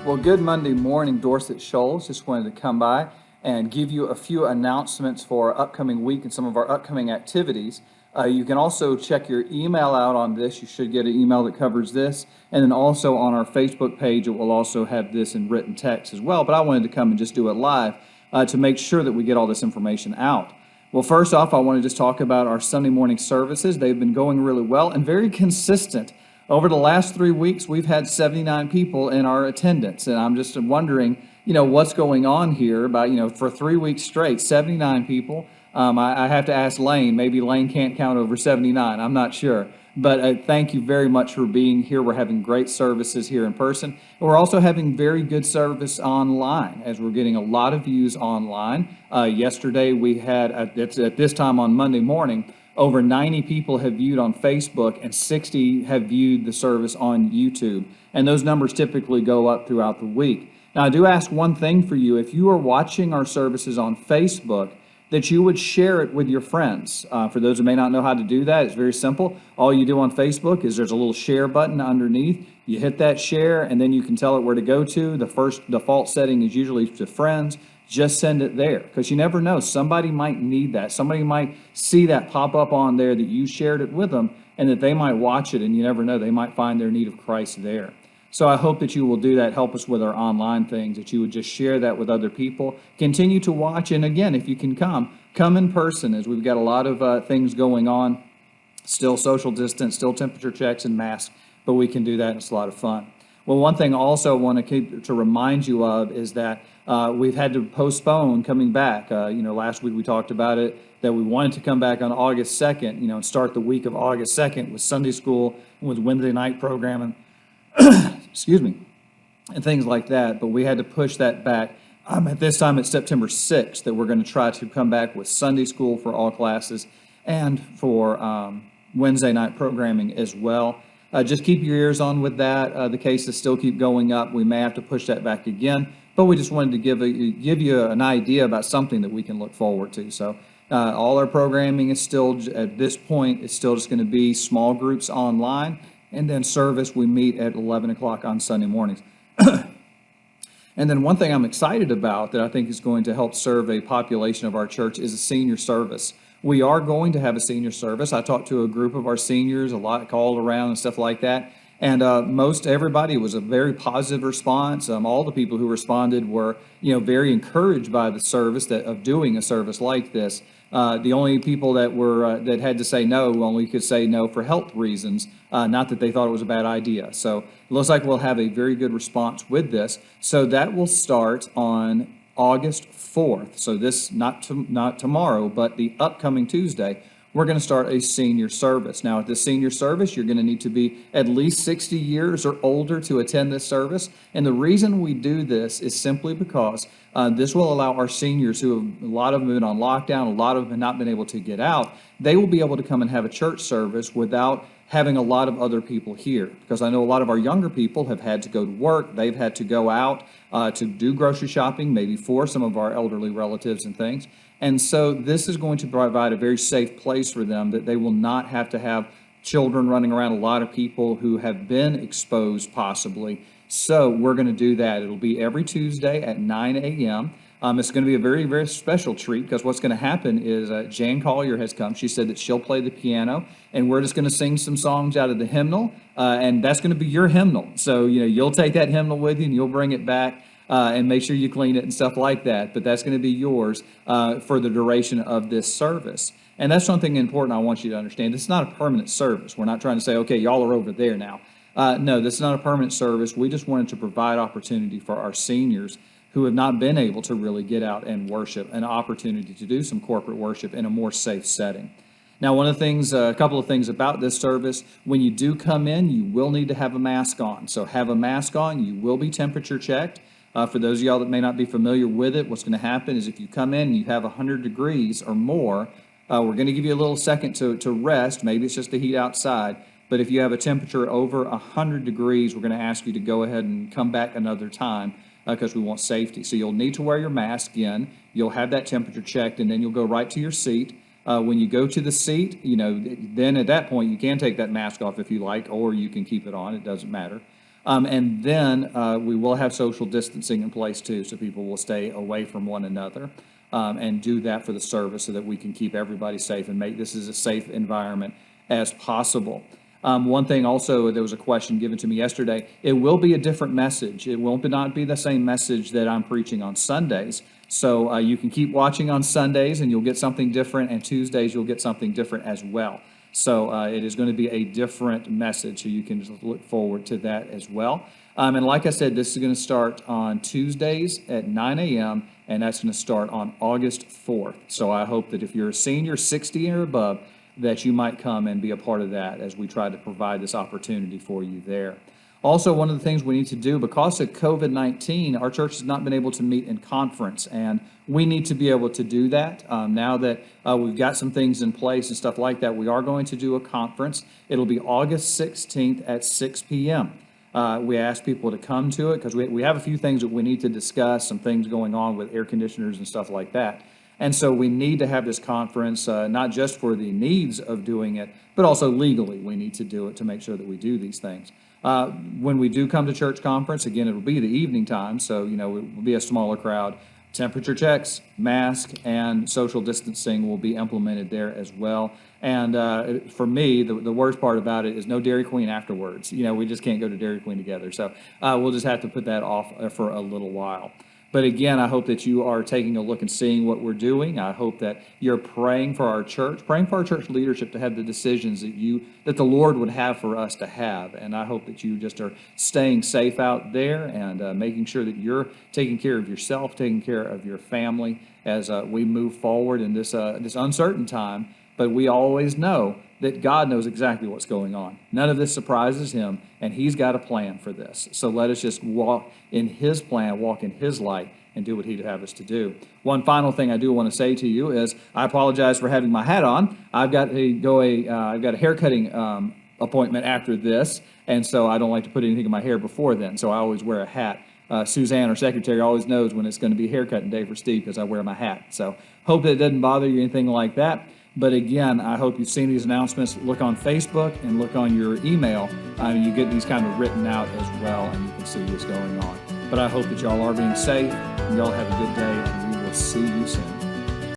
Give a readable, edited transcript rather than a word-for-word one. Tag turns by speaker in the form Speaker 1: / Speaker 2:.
Speaker 1: Well, good Monday morning, Dorsett, Shoals. Just wanted to come by and give you a few announcements for our upcoming week and some of our upcoming activities. You can also check your email out on this. You should get an email that covers this. And then also on our Facebook page, it will also have this in written text as well. But I wanted to come and just do it live to make sure that we get all this information out. Well, first off, I want to just talk about our Sunday morning services. They've been going really well and very consistent. Over the last 3 weeks, we've had 79 people in our attendance, and I'm just wondering, what's going on here about, for 3 weeks straight, 79 people. I have to ask Lane. Maybe Lane can't count over 79. I'm not sure. But thank you very much for being here. We're having great services here in person. And we're also having very good service online, as we're getting a lot of views online. Yesterday, we had, at this time on Monday morning, over 90 people have viewed on Facebook and 60 have viewed the service on YouTube. And those numbers typically go up throughout the week. Now, I do ask one thing for you. If you are watching our services on Facebook, that you would share it with your friends. For those who may not know how to do that, it's very simple. All you do on Facebook is there's a little share button underneath. You hit that share, and then you can tell it where to go to. The first default setting is usually to friends. Just send it there, because you never know. Somebody might need that. Somebody might see that pop up on there that you shared it with them, and that they might watch it, and you never know. They might find their need of Christ there. So I hope that you will do that, help us with our online things, that you would just share that with other people. Continue to watch, and again, if you can come in person, as we've got a lot of things going on. Still social distance, still temperature checks and masks, but we can do that, and it's a lot of fun. Well, one thing also I want to remind you of is that we've had to postpone coming back. Last week we talked about it, that we wanted to come back on August 2nd, and start the week of August 2nd with Sunday school, with Wednesday night programming, excuse me, and things like that. But we had to push that back. At this time, it's September 6th that we're going to try to come back with Sunday school for all classes and for Wednesday night programming as well. Just keep your ears on with that. The cases still keep going up. We may have to push that back again, but we just wanted to give you an idea about something that we can look forward to. So all our programming is still, at this point, it's still just going to be small groups online, and then service we meet at 11 o'clock on Sunday mornings. And then one thing I'm excited about that I think is going to help serve a population of our church is a senior service. We are going to have a senior service. I talked to a group of our seniors, a lot called around and stuff like that. And most everybody was a very positive response. All the people who responded were, very encouraged by the service of doing a service like this. The only people that that had to say no only could say no for health reasons, not that they thought it was a bad idea. So it looks like we'll have a very good response with this. So that will start on August 4th. So this, not tomorrow, but the upcoming Tuesday, we're going to start a senior service. Now, at this senior service, you're going to need to be at least 60 years or older to attend this service. And the reason we do this is simply because this will allow our seniors, a lot of them have been on lockdown, a lot of them have not been able to get out, they will be able to come and have a church service without having a lot of other people here. Because I know a lot of our younger people have had to go to work, they've had to go out to do grocery shopping, maybe for some of our elderly relatives and things. And so this is going to provide a very safe place for them, that they will not have to have children running around, a lot of people who have been exposed possibly. So we're going to do that. It'll be every Tuesday at 9 a.m. It's going to be a very, very special treat, because what's going to happen is Jan Collier has come. She said that she'll play the piano, and we're just going to sing some songs out of the hymnal, and that's going to be your hymnal. So, you'll take that hymnal with you, and you'll bring it back. And make sure you clean it and stuff like that. But that's going to be yours for the duration of this service. And that's something important I want you to understand. It's not a permanent service. We're not trying to say, okay, y'all are over there now. No, this is not a permanent service. We just wanted to provide opportunity for our seniors who have not been able to really get out and worship, an opportunity to do some corporate worship in a more safe setting. Now, one of the things, a couple of things about this service, when you do come in, you will need to have a mask on. So have a mask on. You will be temperature checked. For those of y'all that may not be familiar with it, what's going to happen is if you come in and you have 100 degrees or more, we're going to give you a little second to rest. Maybe it's just the heat outside. But if you have a temperature over 100 degrees, we're going to ask you to go ahead and come back another time because we want safety. So you'll need to wear your mask in. You'll have that temperature checked, and then you'll go right to your seat. When you go to the seat, then at that point, you can take that mask off if you like, or you can keep it on. It doesn't matter. And then we will have social distancing in place too, so people will stay away from one another and do that for the service so that we can keep everybody safe and make this as a safe environment as possible. One thing also, there was a question given to me yesterday. It will be a different message. It will not be the same message that I'm preaching on Sundays. So you can keep watching on Sundays and you'll get something different, and Tuesdays you'll get something different as well. So it is going to be a different message, so you can just look forward to that as well. And like I said, this is going to start on Tuesdays at 9 a.m., and that's going to start on August 4th. So I hope that if you're a senior, 60 or above, that you might come and be a part of that as we try to provide this opportunity for you there. Also, one of the things we need to do, because of COVID-19, our church has not been able to meet in conference, and we need to be able to do that. Now that we've got some things in place and stuff like that, we are going to do a conference. It'll be August 16th at 6 p.m. We ask people to come to it because we have a few things that we need to discuss, some things going on with air conditioners and stuff like that. And so we need to have this conference, not just for the needs of doing it, but also legally we need to do it to make sure that we do these things. When we do come to church conference, again, it'll be the evening time, so, it will be a smaller crowd. Temperature checks, mask, and social distancing will be implemented there as well. And for me, the worst part about it is no Dairy Queen afterwards. We just can't go to Dairy Queen together. So we'll just have to put that off for a little while. But again, I hope that you are taking a look and seeing what we're doing. I hope that you're praying for our church leadership to have the decisions that the Lord would have for us to have. And I hope that you just are staying safe out there and making sure that you're taking care of yourself, taking care of your family as we move forward in this uncertain time. But we always know that God knows exactly what's going on. None of this surprises him, and he's got a plan for this. So let us just walk in his plan, walk in his light, and do what he'd have us to do. One final thing I do want to say to you is I apologize for having my hat on. I've got I've got a haircutting appointment after this, and so I don't like to put anything in my hair before then, so I always wear a hat. Suzanne, our secretary, always knows when it's going to be haircutting day for Steve because I wear my hat. So hope that it doesn't bother you, anything like that. But again, I hope you've seen these announcements. Look on Facebook and look on your email. You get these kind of written out as well, and you can see what's going on. But I hope that y'all are being safe, and y'all have a good day, and we will see you soon.